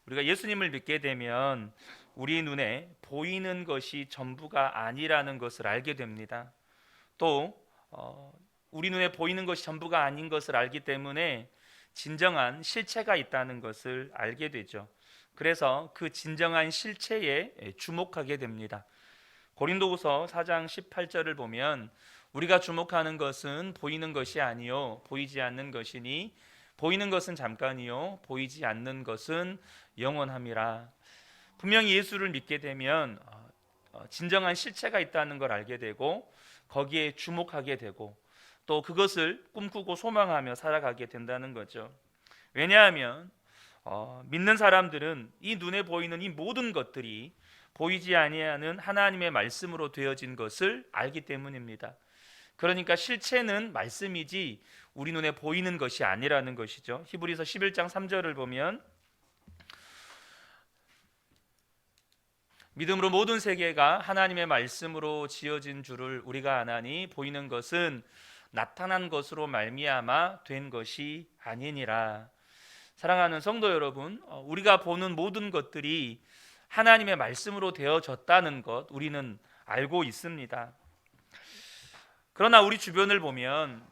우리가 예수님을 믿게 되면 우리 눈에 보이는 것이 전부가 아니라는 것을 알게 됩니다. 또 우리 눈에 보이는 것이 전부가 아닌 것을 알기 때문에 진정한 실체가 있다는 것을 알게 되죠. 그래서 그 진정한 실체에 주목하게 됩니다. 고린도후서 4장 18절을 보면 우리가 주목하는 것은 보이는 것이 아니요 보이지 않는 것이니 보이는 것은 잠깐이요 보이지 않는 것은 영원함이라. 분명히 예수를 믿게 되면 진정한 실체가 있다는 걸 알게 되고 거기에 주목하게 되고 또 그것을 꿈꾸고 소망하며 살아가게 된다는 거죠. 왜냐하면 믿는 사람들은 이 눈에 보이는 이 모든 것들이 보이지 아니하는 하나님의 말씀으로 되어진 것을 알기 때문입니다. 그러니까 실체는 말씀이지 우리 눈에 보이는 것이 아니라는 것이죠. 히브리서 11장 3절을 보면 믿음으로 모든 세계가 하나님의 말씀으로 지어진 줄을 우리가 아나니 보이는 것은 나타난 것으로 말미암아 된 것이 아니니라. 사랑하는 성도 여러분, 우리가 보는 모든 것들이 하나님의 말씀으로 되어졌다는 것 우리는 알고 있습니다. 그러나 우리 주변을 보면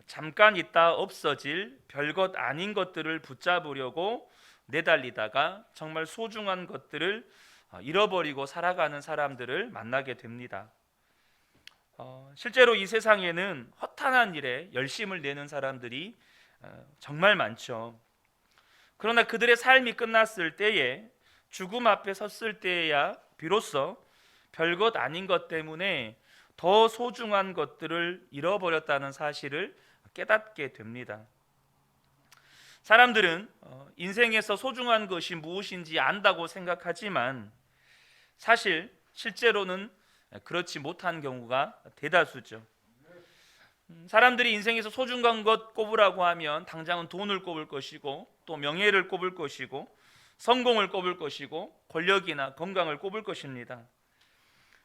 잠깐 있다 없어질 별것 아닌 것들을 붙잡으려고 내달리다가 정말 소중한 것들을 잃어버리고 살아가는 사람들을 만나게 됩니다. 실제로 이 세상에는 허탄한 일에 열심을 내는 사람들이 정말 많죠. 그러나 그들의 삶이 끝났을 때에 죽음 앞에 섰을 때야 비로소 별것 아닌 것 때문에 더 소중한 것들을 잃어버렸다는 사실을 깨닫게 됩니다. 사람들은 인생에서 소중한 것이 무엇인지 안다고 생각하지만 사실 실제로는 그렇지 못한 경우가 대다수죠. 사람들이 인생에서 소중한 것 꼽으라고 하면 당장은 돈을 꼽을 것이고 또 명예를 꼽을 것이고 성공을 꼽을 것이고 권력이나 건강을 꼽을 것입니다.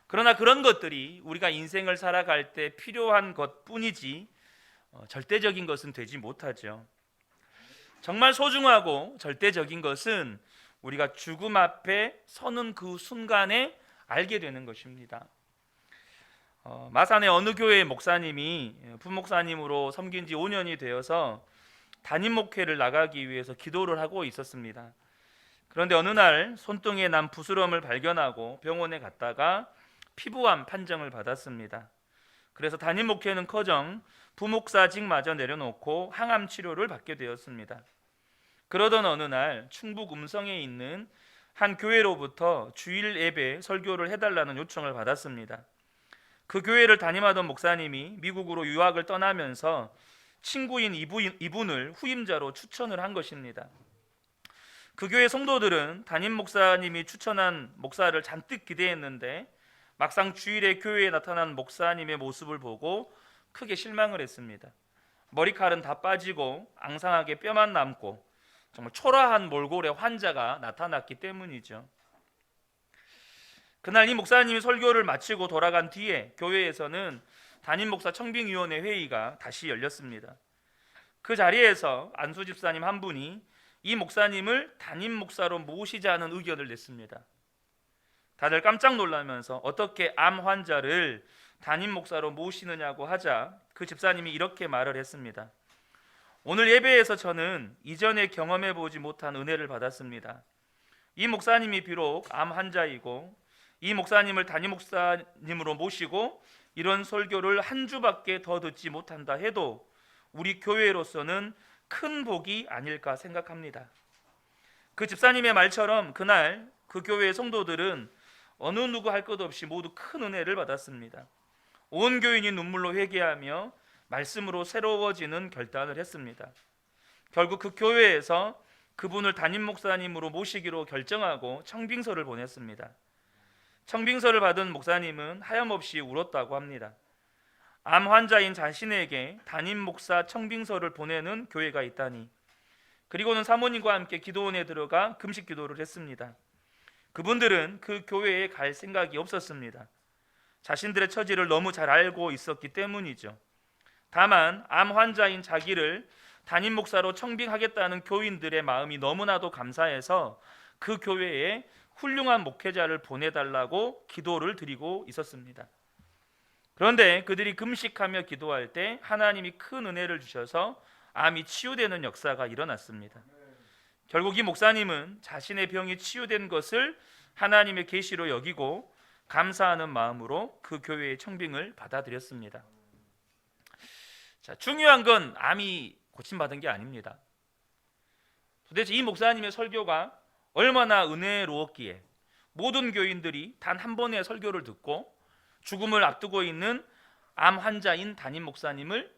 그러나 그런 것들이 우리가 인생을 살아갈 때 필요한 것뿐이지 절대적인 것은 되지 못하죠. 정말 소중하고 절대적인 것은 우리가 죽음 앞에 서는 그 순간에 알게 되는 것입니다. 마산의 어느 교회의 목사님이 부목사님으로 섬긴 지 5년이 되어서 담임 목회를 나가기 위해서 기도를 하고 있었습니다. 그런데 어느 날 손등에 난 부스럼을 발견하고 병원에 갔다가 피부암 판정을 받았습니다. 그래서 담임 목회는커녕 부목사직마저 내려놓고 항암 치료를 받게 되었습니다. 그러던 어느 날 충북 음성에 있는 한 교회로부터 주일 예배 설교를 해달라는 요청을 받았습니다. 그 교회를 담임하던 목사님이 미국으로 유학을 떠나면서 친구인 이분을 후임자로 추천을 한 것입니다. 그 교회 성도들은 담임 목사님이 추천한 목사를 잔뜩 기대했는데 막상 주일에 교회에 나타난 목사님의 모습을 보고 크게 실망을 했습니다. 머리칼은 다 빠지고 앙상하게 뼈만 남고 정말 초라한 몰골의 환자가 나타났기 때문이죠. 그날 이 목사님이 설교를 마치고 돌아간 뒤에 교회에서는 담임 목사 청빙위원회 회의가 다시 열렸습니다. 그 자리에서 안수 집사님 한 분이 이 목사님을 담임 목사로 모시자는 의견을 냈습니다. 다들 깜짝 놀라면서 어떻게 암 환자를 담임 목사로 모시느냐고 하자 그 집사님이 이렇게 말을 했습니다. 오늘 예배에서 저는 이전에 경험해 보지 못한 은혜를 받았습니다. 이 목사님이 비록 암 환자이고 이 목사님을 담임 목사님으로 모시고 이런 설교를 한 주밖에 더 듣지 못한다 해도 우리 교회로서는 큰 복이 아닐까 생각합니다. 그 집사님의 말처럼 그날 그 교회의 성도들은 어느 누구 할 것 없이 모두 큰 은혜를 받았습니다. 온 교인이 눈물로 회개하며 말씀으로 새로워지는 결단을 했습니다. 결국 그 교회에서 그분을 담임 목사님으로 모시기로 결정하고 청빙서를 보냈습니다. 청빙서를 받은 목사님은 하염없이 울었다고 합니다. 암 환자인 자신에게 담임 목사 청빙서를 보내는 교회가 있다니. 그리고는 사모님과 함께 기도원에 들어가 금식 기도를 했습니다. 그분들은 그 교회에 갈 생각이 없었습니다. 자신들의 처지를 너무 잘 알고 있었기 때문이죠. 다만 암 환자인 자기를 담임 목사로 청빙하겠다는 교인들의 마음이 너무나도 감사해서 그 교회에 훌륭한 목회자를 보내달라고 기도를 드리고 있었습니다. 그런데 그들이 금식하며 기도할 때 하나님이 큰 은혜를 주셔서 암이 치유되는 역사가 일어났습니다. 결국 이 목사님은 자신의 병이 치유된 것을 하나님의 계시로 여기고 감사하는 마음으로 그 교회의 청빙을 받아들였습니다. 자, 중요한 건 암이 고침받은 게 아닙니다. 도대체 이 목사님의 설교가 얼마나 은혜로웠기에 모든 교인들이 단 한 번의 설교를 듣고 죽음을 앞두고 있는 암 환자인 목사님을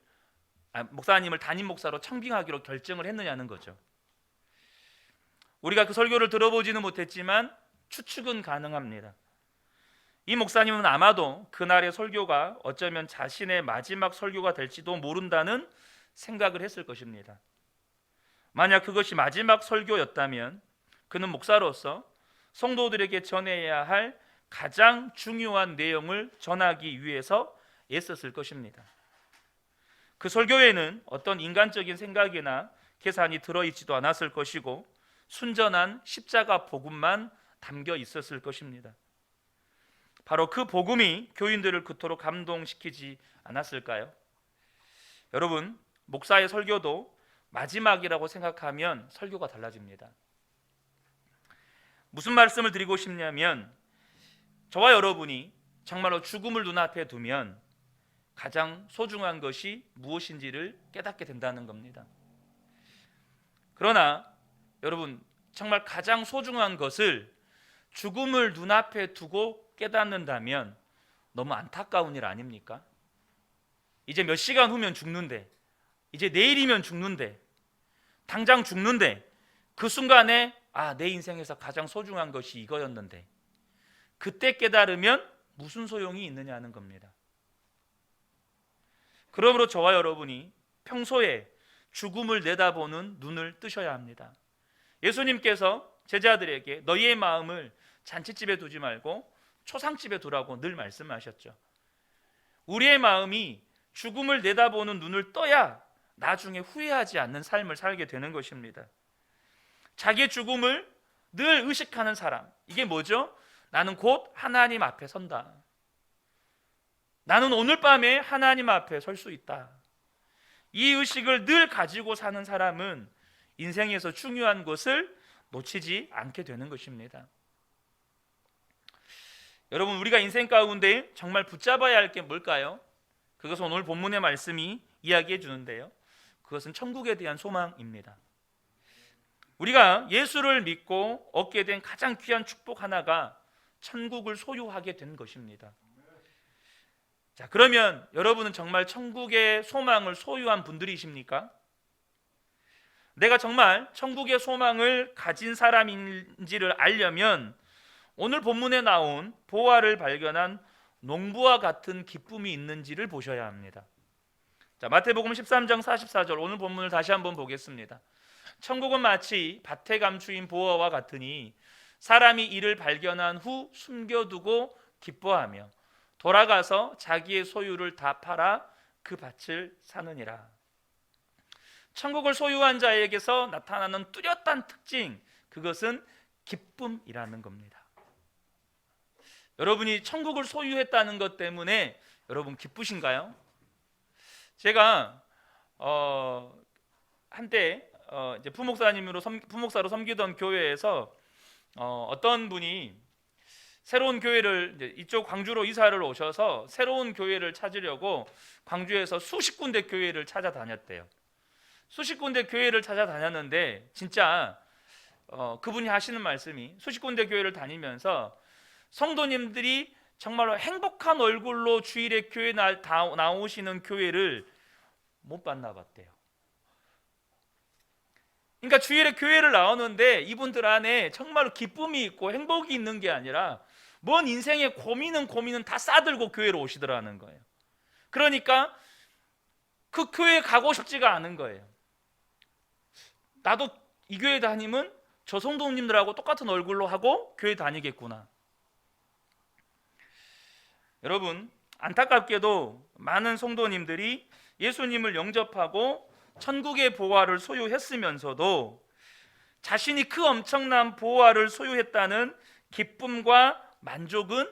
담임 목사로 청빙하기로 결정을 했느냐는 거죠. 우리가 그 설교를 들어보지는 못했지만 추측은 가능합니다. 이 목사님은 아마도 그날의 설교가 어쩌면 자신의 마지막 설교가 될지도 모른다는 생각을 했을 것입니다. 만약 그것이 마지막 설교였다면 그는 목사로서 성도들에게 전해야 할 가장 중요한 내용을 전하기 위해서 애썼을 것입니다. 그 설교에는 어떤 인간적인 생각이나 계산이 들어있지도 않았을 것이고 순전한 십자가 복음만 담겨 있었을 것입니다. 바로 그 복음이 교인들을 그토록 감동시키지 않았을까요? 여러분, 목사의 설교도 마지막이라고 생각하면 설교가 달라집니다. 무슨 말씀을 드리고 싶냐면 저와 여러분이 정말로 죽음을 눈앞에 두면 가장 소중한 것이 무엇인지를 깨닫게 된다는 겁니다. 그러나 여러분, 정말 가장 소중한 것을 죽음을 눈앞에 두고 깨닫는다면 너무 안타까운 일 아닙니까? 이제 몇 시간 후면 죽는데, 이제 내일이면 죽는데, 당장 죽는데 그 순간에 내 인생에서 가장 소중한 것이 이거였는데 그때 깨달으면 무슨 소용이 있느냐는 겁니다. 그러므로 저와 여러분이 평소에 죽음을 내다보는 눈을 뜨셔야 합니다. 예수님께서 제자들에게 너희의 마음을 잔치집에 두지 말고 초상집에 두라고 늘 말씀하셨죠. 우리의 마음이 죽음을 내다보는 눈을 떠야 나중에 후회하지 않는 삶을 살게 되는 것입니다. 자기의 죽음을 늘 의식하는 사람, 이게 뭐죠? 나는 곧 하나님 앞에 선다. 나는 오늘 밤에 하나님 앞에 설 수 있다. 이 의식을 늘 가지고 사는 사람은 인생에서 중요한 것을 놓치지 않게 되는 것입니다. 여러분, 우리가 인생 가운데 정말 붙잡아야 할 게 뭘까요? 그것은 오늘 본문의 말씀이 이야기해 주는데요, 그것은 천국에 대한 소망입니다. 우리가 예수를 믿고 얻게 된 가장 귀한 축복 하나가 천국을 소유하게 된 것입니다. 자, 그러면 여러분은 정말 천국의 소망을 소유한 분들이십니까? 내가 정말 천국의 소망을 가진 사람인지를 알려면 오늘 본문에 나온 보화를 발견한 농부와 같은 기쁨이 있는지를 보셔야 합니다. 자, 마태복음 13장 44절 오늘 본문을 다시 한번 보겠습니다. 천국은 마치 밭에 감추인 보화와 같으니 사람이 이를 발견한 후 숨겨두고 기뻐하며 돌아가서 자기의 소유를 다 팔아 그 밭을 사느니라. 천국을 소유한 자에게서 나타나는 뚜렷한 특징, 그것은 기쁨이라는 겁니다. 여러분이 천국을 소유했다는 것 때문에 여러분 기쁘신가요? 제가 한때 이제 부목사로 섬기던 교회에서 어떤 분이 새로운 교회를 이제 이쪽 광주로 이사를 오셔서 새로운 교회를 찾으려고 광주에서 수십 군데 교회를 찾아다녔대요. 수십 군데 교회를 찾아다녔는데 진짜 그분이 하시는 말씀이 수십 군데 교회를 다니면서 성도님들이 정말로 행복한 얼굴로 주일에 교회 나오시는 교회를 못 봤나 봤대요. 그러니까 주일에 교회를 나오는데 이분들 안에 정말로 기쁨이 있고 행복이 있는 게 아니라 뭔 인생의 고민은 다 싸들고 교회로 오시더라는 거예요. 그러니까 그 교회에 가고 싶지가 않은 거예요. 나도 이 교회 다니면 저 성도님들하고 똑같은 얼굴로 하고 교회 다니겠구나. 여러분, 안타깝게도 많은 성도님들이 예수님을 영접하고 천국의 보화를 소유했으면서도 자신이 그 엄청난 보화를 소유했다는 기쁨과 만족은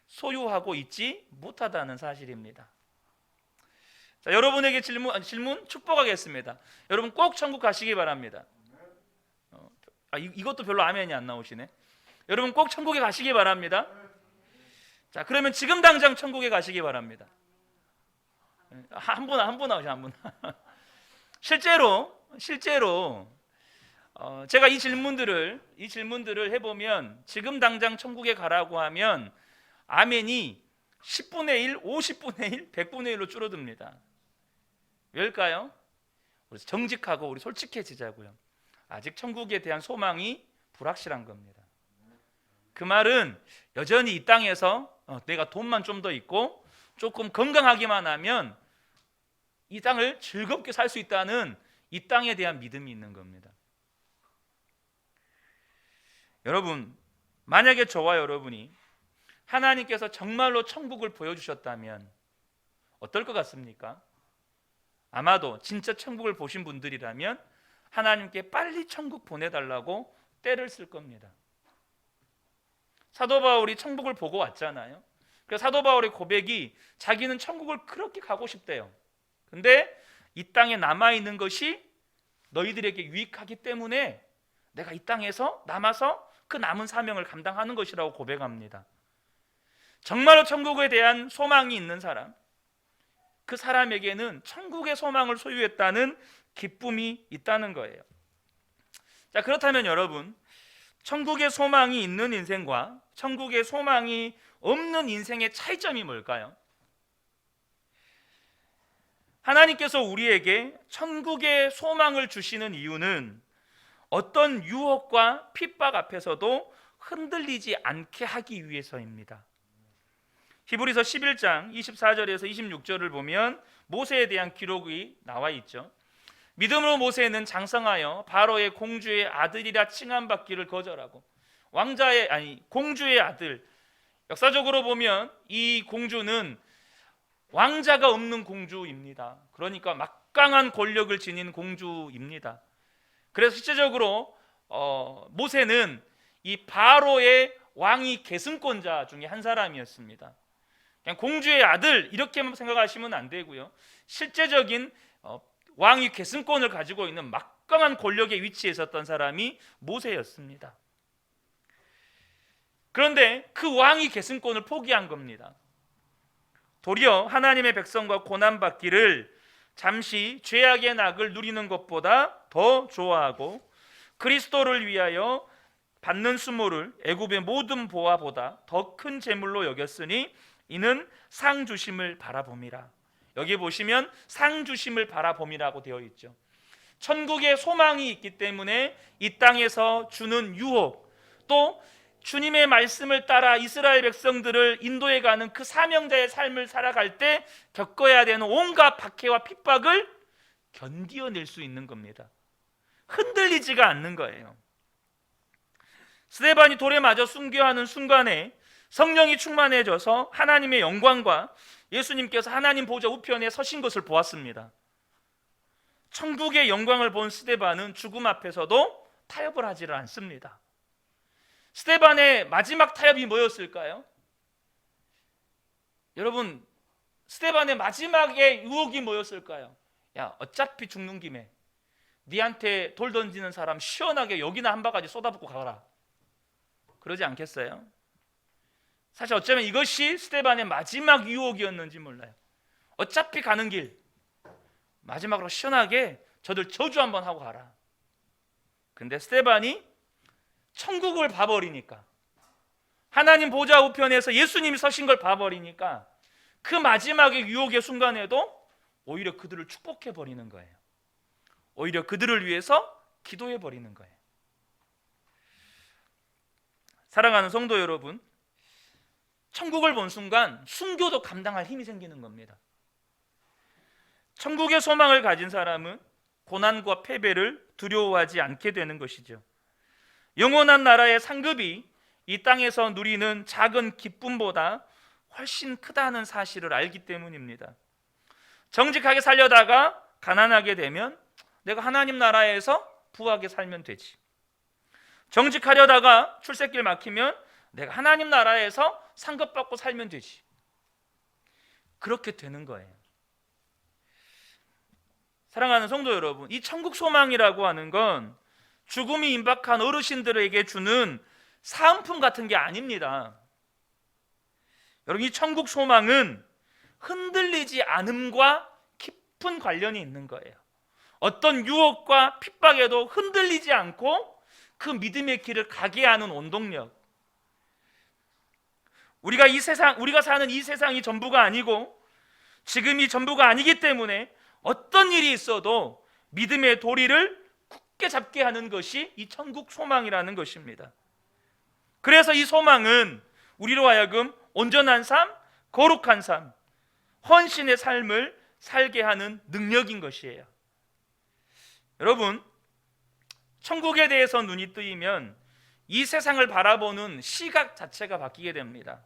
소유하고 있지 못하다는 사실입니다. 자, 여러분에게 질문 축복하겠습니다. 여러분 꼭 천국 가시기 바랍니다. 이것도 별로 아멘이 안 나오시네. 여러분 꼭 천국에 가시기 바랍니다. 자, 그러면 지금 당장 천국에 가시기 바랍니다. 한 분 나오셔, 한 분. 실제로 제가 이 질문들을 해보면 지금 당장 천국에 가라고 하면 아멘이 10분의 1, 50분의 1, 100분의 1로 줄어듭니다. 왜일까요? 우리 정직하고 우리 솔직해지자고요. 아직 천국에 대한 소망이 불확실한 겁니다. 그 말은 여전히 이 땅에서 내가 돈만 좀 더 있고 조금 건강하기만 하면 이 땅을 즐겁게 살 수 있다는 이 땅에 대한 믿음이 있는 겁니다. 여러분, 만약에 저와 여러분이 하나님께서 정말로 천국을 보여주셨다면 어떨 것 같습니까? 아마도 진짜 천국을 보신 분들이라면 하나님께 빨리 천국 보내달라고 떼를 쓸 겁니다. 사도 바울이 천국을 보고 왔잖아요. 그래서 사도 바울의 고백이 자기는 천국을 그렇게 가고 싶대요. 근데 이 땅에 남아있는 것이 너희들에게 유익하기 때문에 내가 이 땅에서 남아서 그 남은 사명을 감당하는 것이라고 고백합니다. 정말로 천국에 대한 소망이 있는 사람, 그 사람에게는 천국의 소망을 소유했다는 기쁨이 있다는 거예요. 자, 그렇다면 여러분, 천국의 소망이 있는 인생과 천국의 소망이 없는 인생의 차이점이 뭘까요? 하나님께서 우리에게 천국의 소망을 주시는 이유는 어떤 유혹과 핍박 앞에서도 흔들리지 않게 하기 위해서입니다. 히브리서 11장 24절에서 26절을 보면 모세에 대한 기록이 나와 있죠. 믿음으로 모세는 장성하여 바로의 공주의 아들이라 칭함받기를 거절하고 공주의 아들, 역사적으로 보면 이 공주는 왕자가 없는 공주입니다. 그러니까 막강한 권력을 지닌 공주입니다. 그래서 실제적으로 모세는 이 바로의 왕위 계승권자 중에 한 사람이었습니다. 그냥 공주의 아들 이렇게만 생각하시면 안 되고요. 실제적인 왕위 계승권을 가지고 있는 막강한 권력의 위치에 있었던 사람이 모세였습니다. 그런데 그 왕위 계승권을 포기한 겁니다. 도리어 하나님의 백성과 고난받기를 잠시 죄악의 낙을 누리는 것보다 더 좋아하고 그리스도를 위하여 받는 수모를 애굽의 모든 보화보다 더 큰 재물로 여겼으니 이는 상 주심을 바라봄이라. 여기 보시면 상 주심을 바라봄이라고 되어 있죠. 천국의 소망이 있기 때문에 이 땅에서 주는 유혹, 또 주님의 말씀을 따라 이스라엘 백성들을 인도해 가는 그 사명자의 삶을 살아갈 때 겪어야 되는 온갖 박해와 핍박을 견디어낼 수 있는 겁니다. 흔들리지가 않는 거예요. 스데반이 돌에 맞아 순교하는 순간에 성령이 충만해져서 하나님의 영광과 예수님께서 하나님 보좌 우편에 서신 것을 보았습니다. 천국의 영광을 본 스데반은 죽음 앞에서도 타협을 하지를 않습니다. 스데반의 마지막 타협이 뭐였을까요? 여러분, 스데반의 마지막의 유혹이 뭐였을까요? 야, 어차피 죽는 김에 니한테 돌 던지는 사람 시원하게 여기나 한 바가지 쏟아붓고 가라. 그러지 않겠어요? 사실 어쩌면 이것이 스데반의 마지막 유혹이었는지 몰라요. 어차피 가는 길 마지막으로 시원하게 저들 저주 한번 하고 가라. 근데 스데반이 천국을 봐버리니까, 하나님 보좌 우편에서 예수님이 서신 걸 봐버리니까 그 마지막의 유혹의 순간에도 오히려 그들을 축복해버리는 거예요. 오히려 그들을 위해서 기도해버리는 거예요. 사랑하는 성도 여러분, 천국을 본 순간 순교도 감당할 힘이 생기는 겁니다. 천국의 소망을 가진 사람은 고난과 패배를 두려워하지 않게 되는 것이죠. 영원한 나라의 상급이 이 땅에서 누리는 작은 기쁨보다 훨씬 크다는 사실을 알기 때문입니다. 정직하게 살려다가 가난하게 되면 내가 하나님 나라에서 부하게 살면 되지. 정직하려다가 출세길 막히면 내가 하나님 나라에서 상급받고 살면 되지. 그렇게 되는 거예요. 사랑하는 성도 여러분, 이 천국 소망이라고 하는 건 죽음이 임박한 어르신들에게 주는 사은품 같은 게 아닙니다. 여러분, 이 천국 소망은 흔들리지 않음과 깊은 관련이 있는 거예요. 어떤 유혹과 핍박에도 흔들리지 않고 그 믿음의 길을 가게 하는 원동력. 우리가 사는 이 세상이 전부가 아니고 지금이 전부가 아니기 때문에 어떤 일이 있어도 믿음의 도리를 굳게 잡게 하는 것이 이 천국 소망이라는 것입니다. 그래서 이 소망은 우리로 하여금 온전한 삶, 거룩한 삶, 헌신의 삶을 살게 하는 능력인 것이에요. 여러분, 천국에 대해서 눈이 뜨이면 이 세상을 바라보는 시각 자체가 바뀌게 됩니다.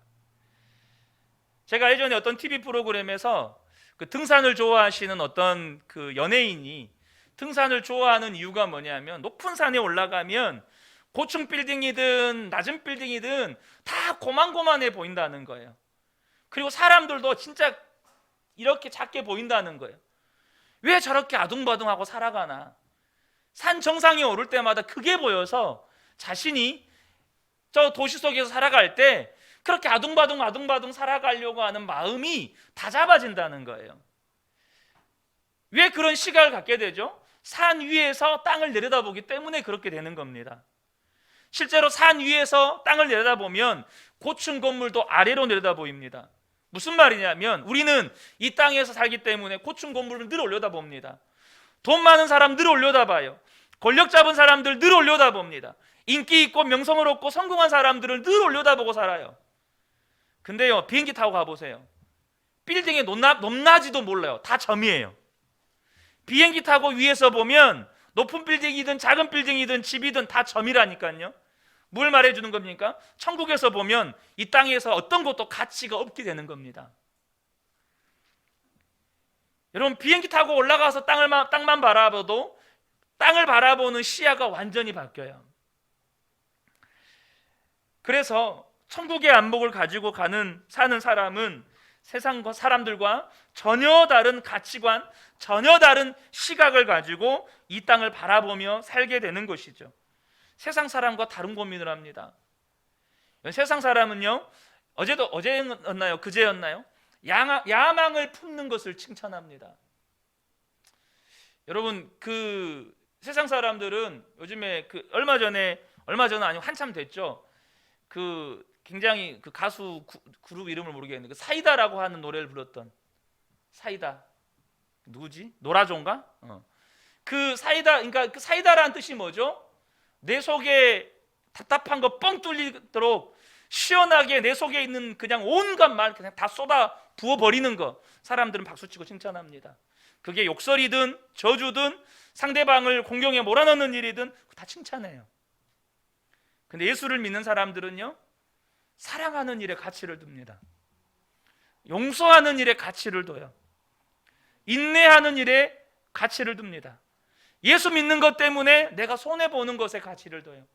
제가 예전에 어떤 TV 프로그램에서 그 등산을 좋아하시는 어떤 그 연예인이 등산을 좋아하는 이유가 뭐냐면 높은 산에 올라가면 고층 빌딩이든 낮은 빌딩이든 다 고만고만해 보인다는 거예요. 그리고 사람들도 진짜 이렇게 작게 보인다는 거예요. 왜 저렇게 아둥바둥하고 살아가나? 산 정상에 오를 때마다 크게 보여서 자신이 저 도시 속에서 살아갈 때 그렇게 아둥바둥 살아가려고 하는 마음이 다 잡아진다는 거예요. 왜 그런 시각을 갖게 되죠? 산 위에서 땅을 내려다보기 때문에 그렇게 되는 겁니다. 실제로 산 위에서 땅을 내려다보면 고층 건물도 아래로 내려다 보입니다. 무슨 말이냐면 우리는 이 땅에서 살기 때문에 고층 건물을 늘 올려다봅니다. 돈 많은 사람 늘 올려다봐요. 권력 잡은 사람들 늘 올려다봅니다. 인기 있고 명성을 얻고 성공한 사람들을 늘 올려다보고 살아요. 근데요, 비행기 타고 가보세요. 빌딩이 높낮이도 몰라요. 다 점이에요. 비행기 타고 위에서 보면 높은 빌딩이든 작은 빌딩이든 집이든 다 점이라니까요. 뭘 말해주는 겁니까? 천국에서 보면 이 땅에서 어떤 것도 가치가 없게 되는 겁니다. 여러분, 비행기 타고 올라가서 땅만 바라봐도 땅을 바라보는 시야가 완전히 바뀌어요. 그래서 천국의 안목을 가지고 사는 사람은 세상과 사람들과 전혀 다른 가치관, 전혀 다른 시각을 가지고 이 땅을 바라보며 살게 되는 것이죠. 세상 사람과 다른 고민을 합니다. 세상 사람은요, 어제였나요? 그제였나요? 야망을 품는 것을 칭찬합니다. 여러분, 그 세상 사람들은 요즘에 얼마 전에 아니고 한참 됐죠. 그 굉장히 그 가수 그룹 이름을 모르겠는데 사이다라고 하는 노래를 불렀던 사이다 누구지? 노라조인가? 그 사이다, 그러니까 그 사이다라는 뜻이 뭐죠? 내 속에 답답한 거 뻥 뚫리도록 시원하게 내 속에 있는 그냥 온갖 말 그냥 다 쏟아 부어 버리는 거. 사람들은 박수치고 칭찬합니다. 그게 욕설이든 저주든 상대방을 공경에 몰아넣는 일이든 다 칭찬해요. 근데 예수를 믿는 사람들은요, 사랑하는 일에 가치를 둡니다. 용서하는 일에 가치를 둬요. 인내하는 일에 가치를 둡니다. 예수 믿는 것 때문에 내가 손해보는 것에 가치를 둬요.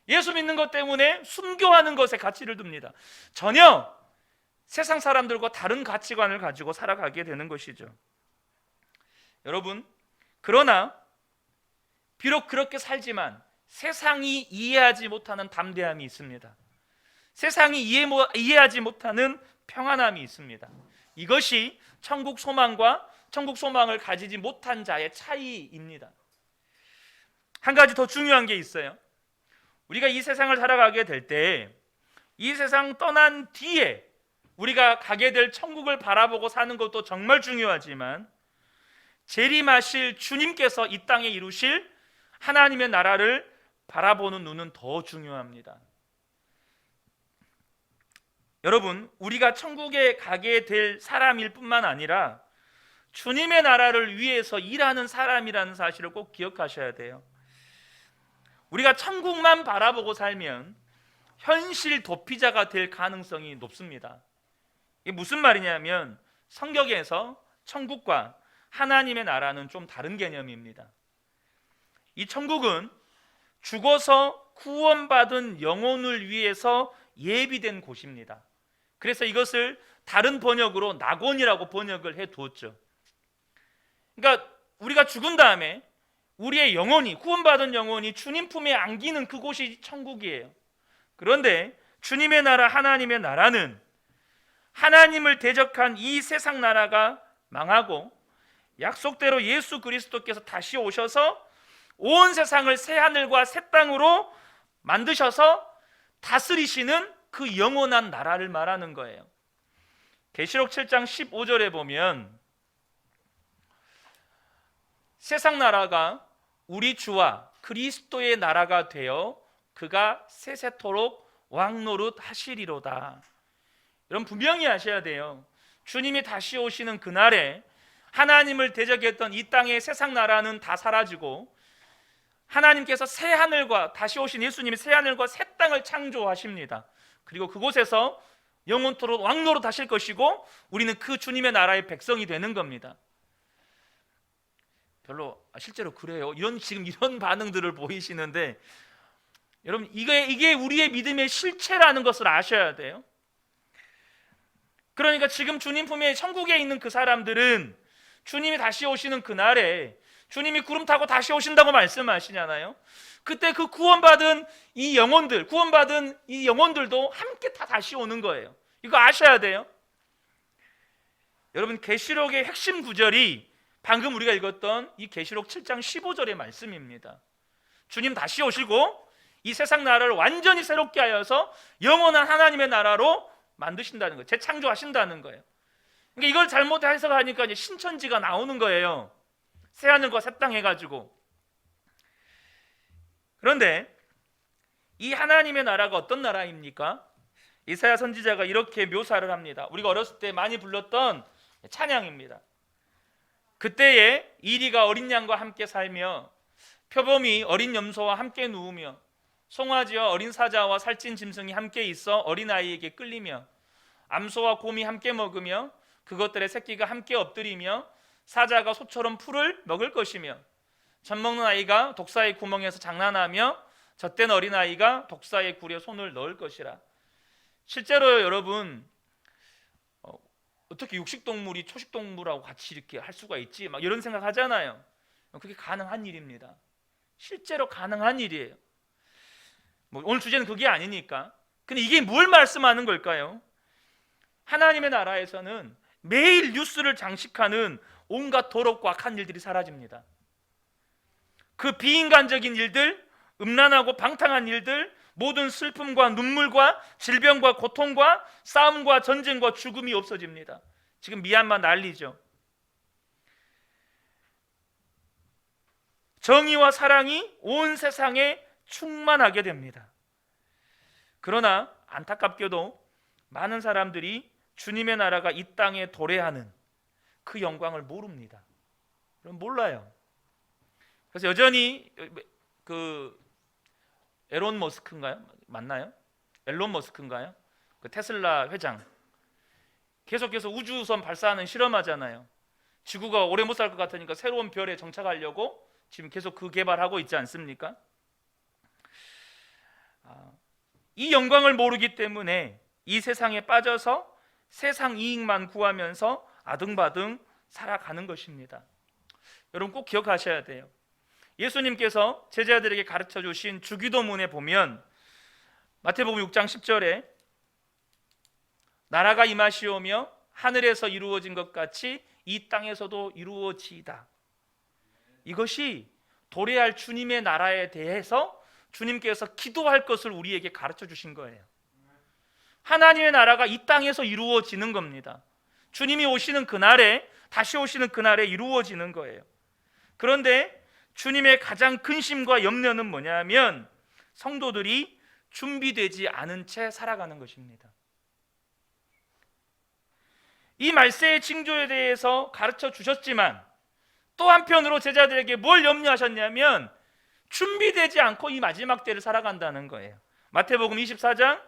예수 믿는 것 때문에 순교하는 것에 가치를 둡니다. 전혀 세상 사람들과 다른 가치관을 가지고 살아가게 되는 것이죠. 여러분, 그러나 비록 그렇게 살지만 세상이 이해하지 못하는 담대함이 있습니다. 세상이 이해하지 못하는 평안함이 있습니다. 이것이 천국 소망을 가지지 못한 자의 차이입니다. 한 가지 더 중요한 게 있어요. 우리가 이 세상을 살아가게 될 때 이 세상 떠난 뒤에 우리가 가게 될 천국을 바라보고 사는 것도 정말 중요하지만 재림하실 주님께서 이 땅에 이루실 하나님의 나라를 바라보는 눈은 더 중요합니다. 여러분, 우리가 천국에 가게 될 사람일 뿐만 아니라 주님의 나라를 위해서 일하는 사람이라는 사실을 꼭 기억하셔야 돼요. 우리가 천국만 바라보고 살면 현실 도피자가 될 가능성이 높습니다. 이게 무슨 말이냐면 성경에서 천국과 하나님의 나라는 좀 다른 개념입니다. 이 천국은 죽어서 구원받은 영혼을 위해서 예비된 곳입니다. 그래서 이것을 다른 번역으로 낙원이라고 번역을 해 두었죠. 그러니까 우리가 죽은 다음에 우리의 영혼이, 구원받은 영혼이 주님 품에 안기는 그곳이 천국이에요. 그런데 주님의 나라, 하나님의 나라는 하나님을 대적한 이 세상 나라가 망하고 약속대로 예수 그리스도께서 다시 오셔서 온 세상을 새 하늘과 새 땅으로 만드셔서 다스리시는 그 영원한 나라를 말하는 거예요. 계시록 7장 15절에 보면 세상 나라가 우리 주와 그리스도의 나라가 되어 그가 세세토록 왕노릇 하시리로다. 여러분 분명히 아셔야 돼요. 주님이 다시 오시는 그날에 하나님을 대적했던 이 땅의 세상 나라는 다 사라지고 하나님께서 새 하늘과, 다시 오신 예수님이 새 하늘과 새 땅을 창조하십니다. 그리고 그곳에서 영원토록 왕노릇 하실 것이고 우리는 그 주님의 나라의 백성이 되는 겁니다. 별로 실제로 그래요. 지금 이런 반응들을 보이시는데 여러분 이게 우리의 믿음의 실체라는 것을 아셔야 돼요. 그러니까 지금 주님 품에 천국에 있는 그 사람들은 주님이 다시 오시는 그날에 주님이 구름 타고 다시 오신다고 말씀하시잖아요. 그때 그 구원받은 이 영혼들도 함께 다 다시 오는 거예요. 이거 아셔야 돼요. 여러분 계시록의 핵심 구절이 방금 우리가 읽었던 이 계시록 7장 15절의 말씀입니다. 주님 다시 오시고 이 세상 나라를 완전히 새롭게 하여서 영원한 하나님의 나라로 만드신다는 거예요. 재창조하신다는 거예요. 그러니까 이걸 잘못 해석하니까 이제 신천지가 나오는 거예요. 새하늘과 새 땅 해가지고. 그런데 이 하나님의 나라가 어떤 나라입니까? 이사야 선지자가 이렇게 묘사를 합니다. 우리가 어렸을 때 많이 불렀던 찬양입니다. 그때에 이리가 어린 양과 함께 살며 표범이 어린 염소와 함께 누우며 송아지와 어린 사자와 살찐 짐승이 함께 있어 어린아이에게 끌리며 암소와 곰이 함께 먹으며 그것들의 새끼가 함께 엎드리며 사자가 소처럼 풀을 먹을 것이며 젖 먹는 아이가 독사의 구멍에서 장난하며 젖된 어린아이가 독사의 굴에 손을 넣을 것이라. 실제로 여러분 어떻게 육식동물이 초식동물하고 같이 이렇게 할 수가 있지? 막 이런 생각 하잖아요. 그게 가능한 일입니다. 실제로 가능한 일이에요. 오늘 주제는 그게 아니니까. 근데 이게 뭘 말씀하는 걸까요? 하나님의 나라에서는 매일 뉴스를 장식하는 온갖 더럽고 악한 일들이 사라집니다. 그 비인간적인 일들, 음란하고 방탕한 일들, 모든 슬픔과 눈물과 질병과 고통과 싸움과 전쟁과 죽음이 없어집니다. 지금 미얀마 난리죠. 정의와 사랑이 온 세상에 충만하게 됩니다. 그러나 안타깝게도 많은 사람들이 주님의 나라가 이 땅에 도래하는 그 영광을 모릅니다. 그럼 몰라요. 그래서 여전히 에론 머스크인가요? 맞나요? 앨런 머스크인가요? 그 테슬라 회장 계속해서 우주선 발사하는 실험하잖아요. 지구가 오래 못 살 것 같으니까 새로운 별에 정착하려고 지금 계속 그 개발하고 있지 않습니까? 이 영광을 모르기 때문에 이 세상에 빠져서 세상 이익만 구하면서 아등바등 살아가는 것입니다. 여러분 꼭 기억하셔야 돼요. 예수님께서 제자들에게 가르쳐 주신 주기도문에 보면 마태복음 6장 10절에 나라가 임하시오며 하늘에서 이루어진 것 같이 이 땅에서도 이루어지이다. 이것이 도래할 주님의 나라에 대해서 주님께서 기도할 것을 우리에게 가르쳐 주신 거예요. 하나님의 나라가 이 땅에서 이루어지는 겁니다. 주님이 오시는 그날에, 다시 오시는 그날에 이루어지는 거예요. 그런데 주님의 가장 근심과 염려는 뭐냐면 성도들이 준비되지 않은 채 살아가는 것입니다. 이 말세의 징조에 대해서 가르쳐 주셨지만 또 한편으로 제자들에게 뭘 염려하셨냐면 준비되지 않고 이 마지막 때를 살아간다는 거예요. 마태복음 24장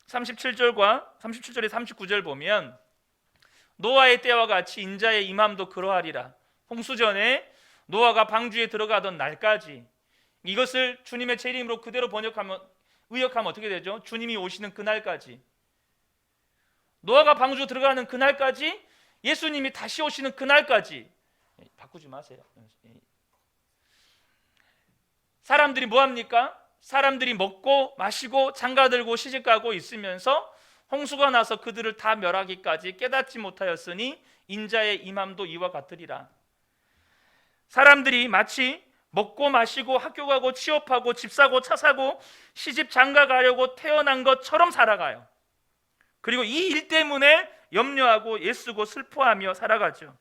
37절과 37절에 39절 보면 노아의 때와 같이 인자의 임함도 그러하리라. 홍수전에 노아가 방주에 들어가던 날까지 이것을 주님의 재림으로 그대로 의역하면 어떻게 되죠? 주님이 오시는 그날까지, 노아가 방주 들어가는 그날까지, 예수님이 다시 오시는 그날까지. 바꾸지 마세요. 사람들이 뭐합니까? 사람들이 먹고 마시고 장가들고 시집가고 있으면서 홍수가 나서 그들을 다 멸하기까지 깨닫지 못하였으니 인자의 임함도 이와 같으리라. 사람들이 마치 먹고 마시고 학교 가고 취업하고 집 사고 차 사고 시집 장가 가려고 태어난 것처럼 살아가요. 그리고 이 일 때문에 염려하고 애쓰고 슬퍼하며 살아가죠.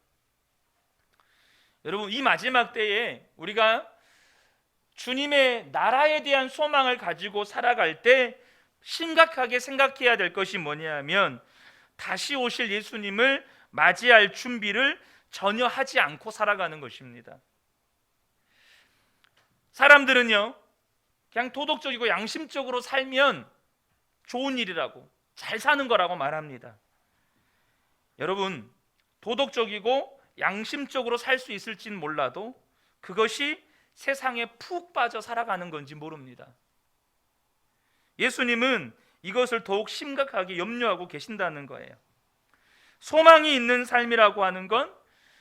여러분, 이 마지막 때에 우리가 주님의 나라에 대한 소망을 가지고 살아갈 때 심각하게 생각해야 될 것이 뭐냐면, 다시 오실 예수님을 맞이할 준비를 전혀 하지 않고 살아가는 것입니다. 사람들은요, 그냥 도덕적이고 양심적으로 살면 좋은 일이라고, 잘 사는 거라고 말합니다. 여러분, 도덕적이고 양심적으로 살 수 있을지는 몰라도 그것이 세상에 푹 빠져 살아가는 건지 모릅니다. 예수님은 이것을 더욱 심각하게 염려하고 계신다는 거예요. 소망이 있는 삶이라고 하는 건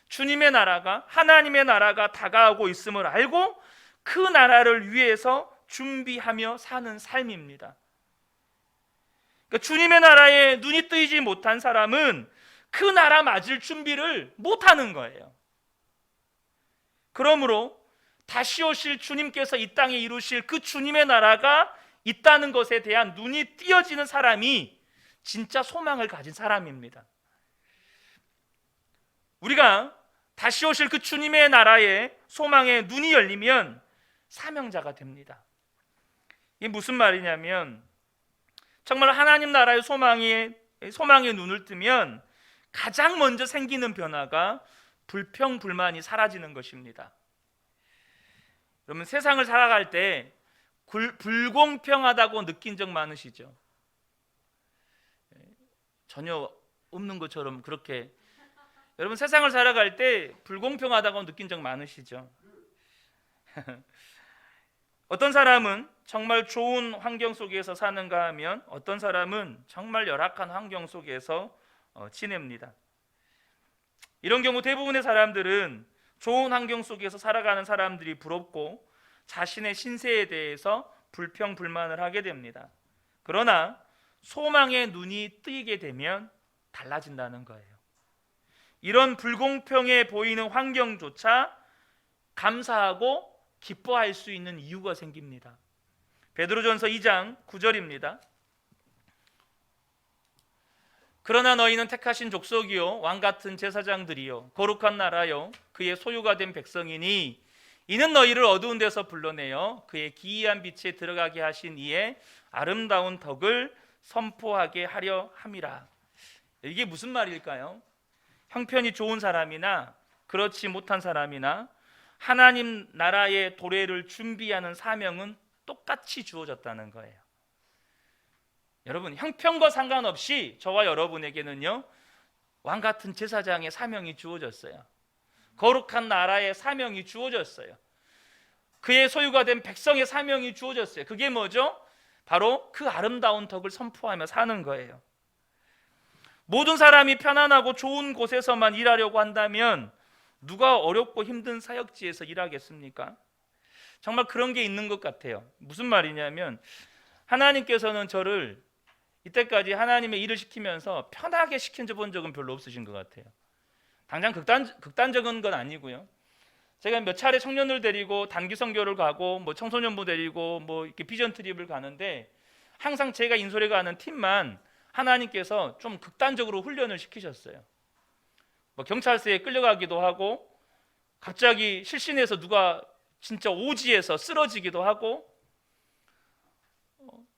주님의 나라가, 하나님의 나라가 다가오고 있음을 알고 그 나라를 위해서 준비하며 사는 삶입니다. 그러니까 주님의 나라에 눈이 뜨이지 못한 사람은 그 나라 맞을 준비를 못하는 거예요. 그러므로 다시 오실 주님께서 이 땅에 이루실 그 주님의 나라가 있다는 것에 대한 눈이 띄어지는 사람이 진짜 소망을 가진 사람입니다. 우리가 다시 오실 그 주님의 나라의 소망에 눈이 열리면 사명자가 됩니다. 이게 무슨 말이냐면, 정말 하나님 나라의 소망에 눈을 뜨면 가장 먼저 생기는 변화가 불평불만이 사라지는 것입니다. 여러분, 세상을 살아갈 때 불공평하다고 느낀 적 많으시죠? 전혀 없는 것처럼 그렇게. 여러분, 세상을 살아갈 때 불공평하다고 느낀 적 많으시죠? 어떤 사람은 정말 좋은 환경 속에서 사는가 하면 어떤 사람은 정말 열악한 환경 속에서 지냅니다. 이런 경우 대부분의 사람들은 좋은 환경 속에서 살아가는 사람들이 부럽고 자신의 신세에 대해서 불평불만을 하게 됩니다. 그러나 소망의 눈이 뜨이게 되면 달라진다는 거예요. 이런 불공평해 보이는 환경조차 감사하고 기뻐할 수 있는 이유가 생깁니다. 베드로전서 2장 9절입니다. 그러나 너희는 택하신 족속이요 왕같은 제사장들이요 거룩한 나라요 그의 소유가 된 백성이니 이는 너희를 어두운 데서 불러내어 그의 기이한 빛에 들어가게 하신 이의 아름다운 덕을 선포하게 하려 함이라. 이게 무슨 말일까요? 형편이 좋은 사람이나 그렇지 못한 사람이나 하나님 나라의 도래를 준비하는 사명은 똑같이 주어졌다는 거예요. 여러분, 형편과 상관없이 저와 여러분에게는요 왕같은 제사장의 사명이 주어졌어요. 거룩한 나라의 사명이 주어졌어요. 그의 소유가 된 백성의 사명이 주어졌어요. 그게 뭐죠? 바로 그 아름다운 덕을 선포하며 사는 거예요. 모든 사람이 편안하고 좋은 곳에서만 일하려고 한다면 누가 어렵고 힘든 사역지에서 일하겠습니까? 정말 그런 게 있는 것 같아요. 무슨 말이냐면, 하나님께서는 저를 이때까지 하나님의 일을 시키면서 편하게 시킨 적은 별로 없으신 것 같아요. 당장 극단적인 건 아니고요. 제가 몇 차례 청년들 데리고 단기 선교를 가고 청소년부 데리고 이렇게 비전 트립을 가는데 항상 제가 인솔해 가는 팀만 하나님께서 좀 극단적으로 훈련을 시키셨어요. 경찰서에 끌려가기도 하고 갑자기 실신해서 누가 진짜 오지에서 쓰러지기도 하고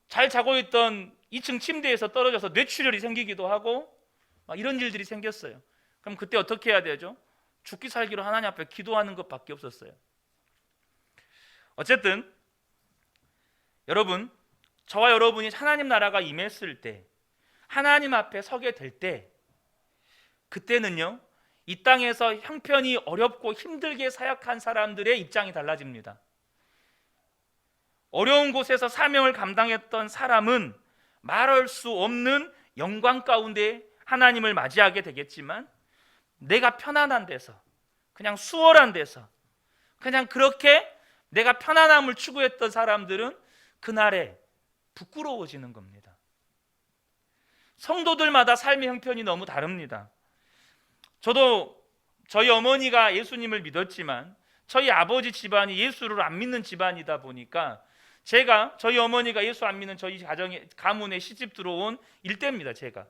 잘 자고 있던 2층 침대에서 떨어져서 뇌출혈이 생기기도 하고 이런 일들이 생겼어요. 그럼 그때 어떻게 해야 되죠? 죽기 살기로 하나님 앞에 기도하는 것밖에 없었어요. 어쨌든 여러분, 저와 여러분이 하나님 나라가 임했을 때, 하나님 앞에 서게 될 때, 그때는요 이 땅에서 형편이 어렵고 힘들게 사역한 사람들의 입장이 달라집니다. 어려운 곳에서 사명을 감당했던 사람은 말할 수 없는 영광 가운데 하나님을 맞이하게 되겠지만, 내가 편안한 데서, 그냥 수월한 데서, 그냥 그렇게 내가 편안함을 추구했던 사람들은 그날에 부끄러워지는 겁니다. 성도들마다 삶의 형편이 너무 다릅니다. 저도 저희 어머니가 예수님을 믿었지만 저희 아버지 집안이 예수를 안 믿는 집안이다 보니까, 제가 저희 어머니가 예수 안 믿는 저희 가문에 시집 들어온 일대입니다. 제가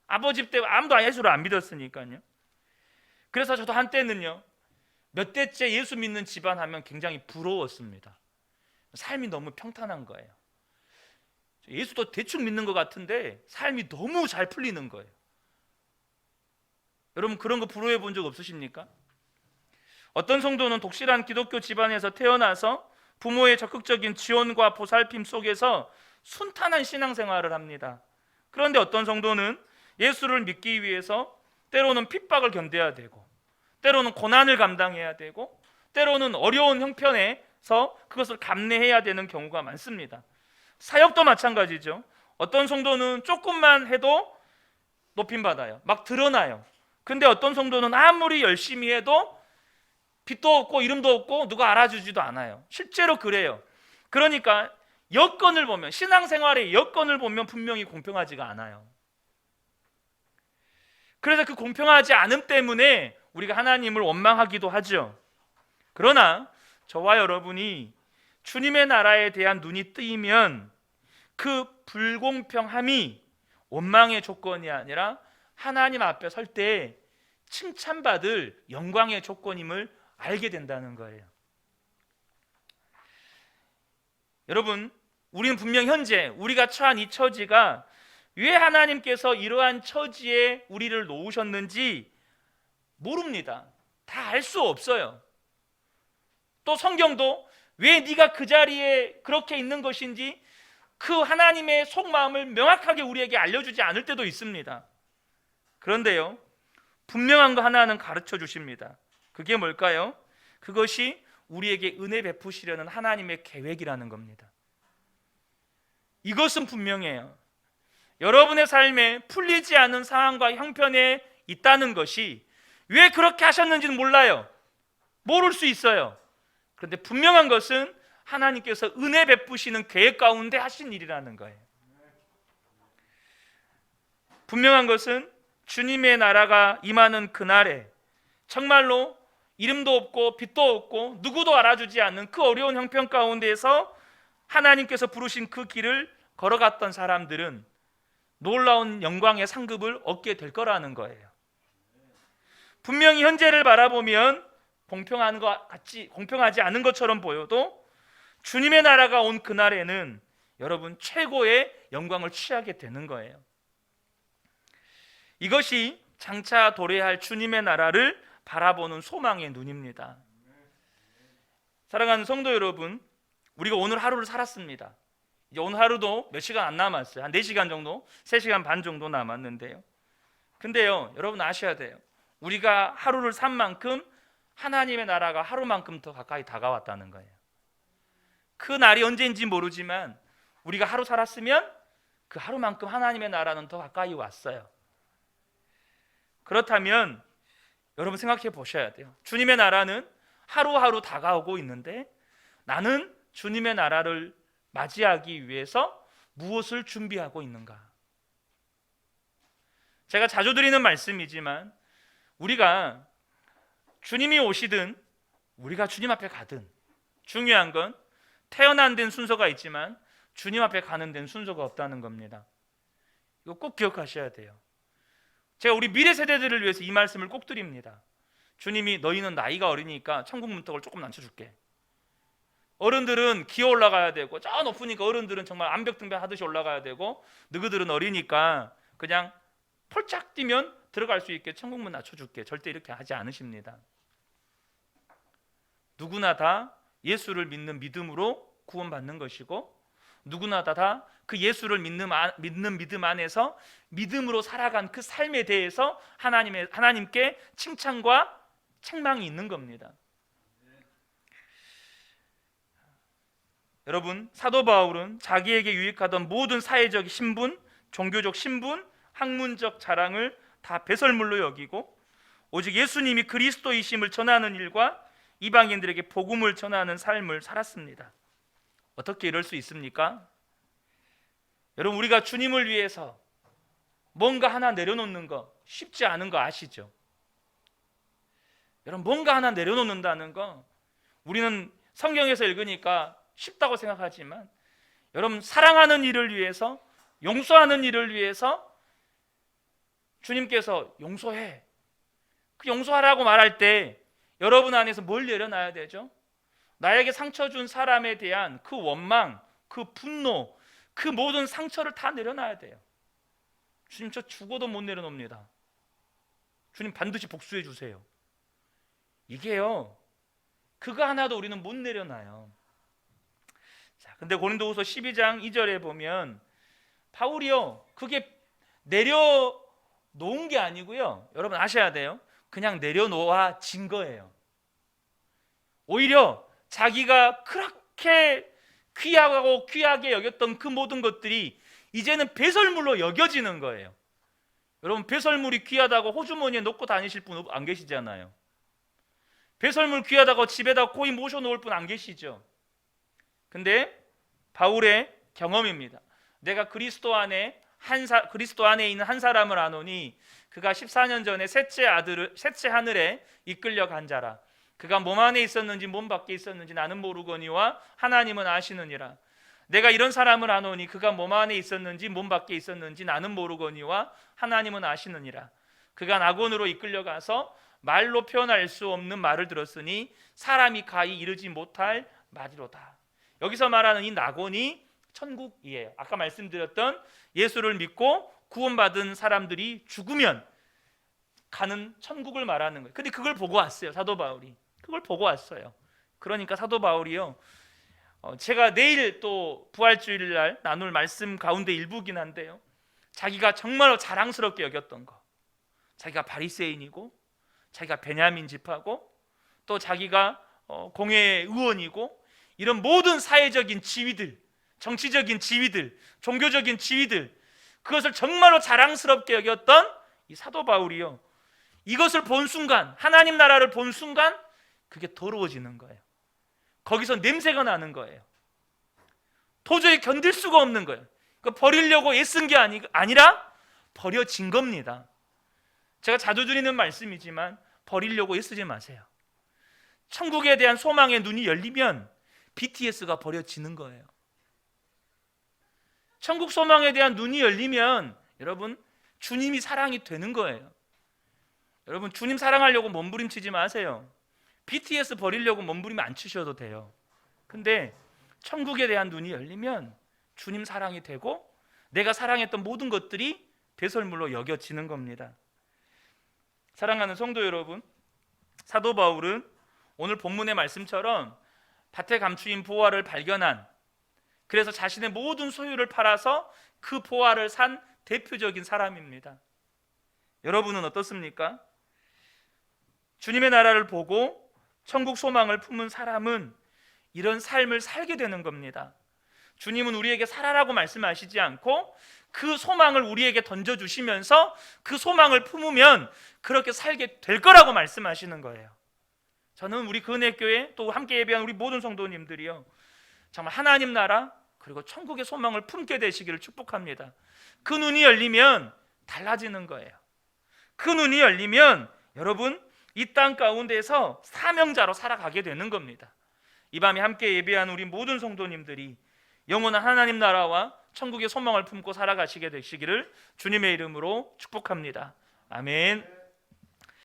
아버지 때 아무도 예수를 안 믿었으니까요. 그래서 저도 한때는요, 몇 대째 예수 믿는 집안 하면 굉장히 부러웠습니다. 삶이 너무 평탄한 거예요. 예수도 대충 믿는 것 같은데 삶이 너무 잘 풀리는 거예요. 여러분, 그런 거 부러워해 본 적 없으십니까? 어떤 성도는 독실한 기독교 집안에서 태어나서 부모의 적극적인 지원과 보살핌 속에서 순탄한 신앙생활을 합니다. 그런데 어떤 성도는 예수를 믿기 위해서 때로는 핍박을 견뎌야 되고, 때로는 고난을 감당해야 되고, 때로는 어려운 형편에서 그것을 감내해야 되는 경우가 많습니다. 사역도 마찬가지죠. 어떤 성도는 조금만 해도 높임받아요. 막 드러나요. 근데 어떤 성도는 아무리 열심히 해도 빚도 없고 이름도 없고 누가 알아주지도 않아요. 실제로 그래요. 그러니까 여건을 보면, 신앙생활의 여건을 보면 분명히 공평하지가 않아요. 그래서 그 공평하지 않음 때문에 우리가 하나님을 원망하기도 하죠. 그러나 저와 여러분이 주님의 나라에 대한 눈이 뜨이면 그 불공평함이 원망의 조건이 아니라 하나님 앞에 설 때 칭찬받을 영광의 조건임을 알게 된다는 거예요. 여러분, 우리는 분명 현재 우리가 처한 이 처지가 왜 하나님께서 이러한 처지에 우리를 놓으셨는지 모릅니다. 다 알 수 없어요. 또 성경도 왜 네가 그 자리에 그렇게 있는 것인지 그 하나님의 속마음을 명확하게 우리에게 알려주지 않을 때도 있습니다. 그런데요, 분명한 거 하나는 가르쳐 주십니다. 그게 뭘까요? 그것이 우리에게 은혜 베푸시려는 하나님의 계획이라는 겁니다. 이것은 분명해요. 여러분의 삶에 풀리지 않은 상황과 형편에 있다는 것이 왜 그렇게 하셨는지는 몰라요. 모를 수 있어요. 그런데 분명한 것은 하나님께서 은혜 베푸시는 계획 가운데 하신 일이라는 거예요. 분명한 것은 주님의 나라가 임하는 그날에 정말로 이름도 없고 빚도 없고 누구도 알아주지 않는 그 어려운 형편 가운데에서 하나님께서 부르신 그 길을 걸어갔던 사람들은 놀라운 영광의 상급을 얻게 될 거라는 거예요. 분명히 현재를 바라보면 공평하지 않은 것처럼 보여도 주님의 나라가 온 그날에는 여러분 최고의 영광을 취하게 되는 거예요. 이것이 장차 도래할 주님의 나라를 바라보는 소망의 눈입니다. 사랑하는 성도 여러분, 우리가 오늘 하루를 살았습니다. 이제 오늘 하루도 몇 시간 안 남았어요. 한 4시간 정도, 3시간 반 정도 남았는데요. 근데요, 여러분 아셔야 돼요. 우리가 하루를 산 만큼 하나님의 나라가 하루만큼 더 가까이 다가왔다는 거예요. 그 날이 언제인지 모르지만 우리가 하루 살았으면 그 하루만큼 하나님의 나라는 더 가까이 왔어요. 그렇다면 여러분 생각해 보셔야 돼요. 주님의 나라는 하루하루 다가오고 있는데 나는 주님의 나라를 맞이하기 위해서 무엇을 준비하고 있는가? 제가 자주 드리는 말씀이지만 우리가 주님이 오시든 우리가 주님 앞에 가든 중요한 건 태어난 데는 순서가 있지만 주님 앞에 가는 데는 순서가 없다는 겁니다. 이거 꼭 기억하셔야 돼요. 제가 우리 미래 세대들을 위해서 이 말씀을 꼭 드립니다. 주님이 너희는 나이가 어리니까 천국 문턱을 조금 낮춰줄게. 어른들은 기어 올라가야 되고 저 높으니까 어른들은 정말 암벽등반 하듯이 올라가야 되고 너희들은 어리니까 그냥 폴짝 뛰면 들어갈 수 있게 천국문 낮춰줄게. 절대 이렇게 하지 않으십니다. 누구나 다 예수를 믿는 믿음으로 구원받는 것이고 누구나 다 그 예수를 믿는 믿음 안에서 믿음으로 살아간 그 삶에 대해서 하나님께 칭찬과 책망이 있는 겁니다. 여러분, 사도 바울은 자기에게 유익하던 모든 사회적 신분, 종교적 신분, 학문적 자랑을 다 배설물로 여기고 오직 예수님이 그리스도이심을 전하는 일과 이방인들에게 복음을 전하는 삶을 살았습니다. 어떻게 이럴 수 있습니까? 여러분, 우리가 주님을 위해서 뭔가 하나 내려놓는 거 쉽지 않은 거 아시죠? 여러분, 뭔가 하나 내려놓는다는 거 우리는 성경에서 읽으니까 쉽다고 생각하지만 여러분, 사랑하는 일을 위해서, 용서하는 일을 위해서 주님께서 용서해, 그 용서하라고 말할 때 여러분 안에서 뭘 내려놔야 되죠? 나에게 상처 준 사람에 대한 그 원망, 그 분노, 그 모든 상처를 다 내려놔야 돼요. 주님, 저 죽어도 못 내려놓습니다. 주님, 반드시 복수해 주세요. 이게요, 그거 하나도 우리는 못 내려놔요. 자, 근데 고린도후서 12장 2절에 보면 바울이요, 그게 내려놓은 게 아니고요, 여러분 아셔야 돼요, 그냥 내려놓아진 거예요. 오히려 자기가 그렇게 귀하고 귀하게 여겼던 그 모든 것들이 이제는 배설물로 여겨지는 거예요. 여러분, 배설물이 귀하다고 호주머니에 넣고 다니실 분 안 계시잖아요. 배설물 귀하다고 집에다 거의 모셔놓을 분 안 계시죠. 근데 바울의 경험입니다. 내가 그리스도 안에 있는 한 사람을 아노니 그가 14년 전에 셋째 하늘에 이끌려 간 자라. 그가 몸 안에 있었는지 몸 밖에 있었는지 나는 모르거니와 하나님은 아시느니라. 내가 이런 사람을 아노니 그가 몸 안에 있었는지 몸 밖에 있었는지 나는 모르거니와 하나님은 아시느니라. 그가 낙원으로 이끌려가서 말로 표현할 수 없는 말을 들었으니 사람이 가히 이르지 못할 말이로다. 여기서 말하는 이 낙원이 천국이에요. 아까 말씀드렸던 예수를 믿고 구원받은 사람들이 죽으면 가는 천국을 말하는 거예요. 근데 그걸 보고 왔어요, 사도 바울이. 그걸 보고 왔어요. 그러니까 사도 바울이요, 제가 내일 또 부활주일날 나눌 말씀 가운데 일부긴 한데요, 자기가 정말로 자랑스럽게 여겼던 거, 자기가 바리새인이고 자기가 베냐민 지파고 또 자기가 공회 의원이고 이런 모든 사회적인 지위들, 정치적인 지위들, 종교적인 지위들, 그것을 정말로 자랑스럽게 여겼던 이 사도 바울이요, 이것을 본 순간, 하나님 나라를 본 순간 그게 더러워지는 거예요. 거기서 냄새가 나는 거예요. 도저히 견딜 수가 없는 거예요. 그러니까 버리려고 애쓴 게 아니라 버려진 겁니다. 제가 자주 드리는 말씀이지만 버리려고 애쓰지 마세요. 천국에 대한 소망의 눈이 열리면 BTS가 버려지는 거예요. 천국 소망에 대한 눈이 열리면 여러분, 주님이 사랑이 되는 거예요. 여러분, 주님 사랑하려고 몸부림치지 마세요. BTS 버리려고 몸부림 안 치셔도 돼요. 근데 천국에 대한 눈이 열리면 주님 사랑이 되고 내가 사랑했던 모든 것들이 배설물로 여겨지는 겁니다. 사랑하는 성도 여러분, 사도 바울은 오늘 본문의 말씀처럼 밭에 감추인 보화를 발견한, 그래서 자신의 모든 소유를 팔아서 그 보화를 산 대표적인 사람입니다. 여러분은 어떻습니까? 주님의 나라를 보고 천국 소망을 품은 사람은 이런 삶을 살게 되는 겁니다. 주님은 우리에게 살아라고 말씀하시지 않고 그 소망을 우리에게 던져주시면서 그 소망을 품으면 그렇게 살게 될 거라고 말씀하시는 거예요. 저는 우리 근혜교회 또 함께 예배한 우리 모든 성도님들이요, 정말 하나님 나라 그리고 천국의 소망을 품게 되시기를 축복합니다. 그 눈이 열리면 달라지는 거예요. 그 눈이 열리면 여러분, 이 땅 가운데서 사명자로 살아가게 되는 겁니다. 이 밤에 함께 예배한 우리 모든 성도님들이 영원한 하나님 나라와 천국의 소망을 품고 살아가시게 되시기를 주님의 이름으로 축복합니다. 아멘.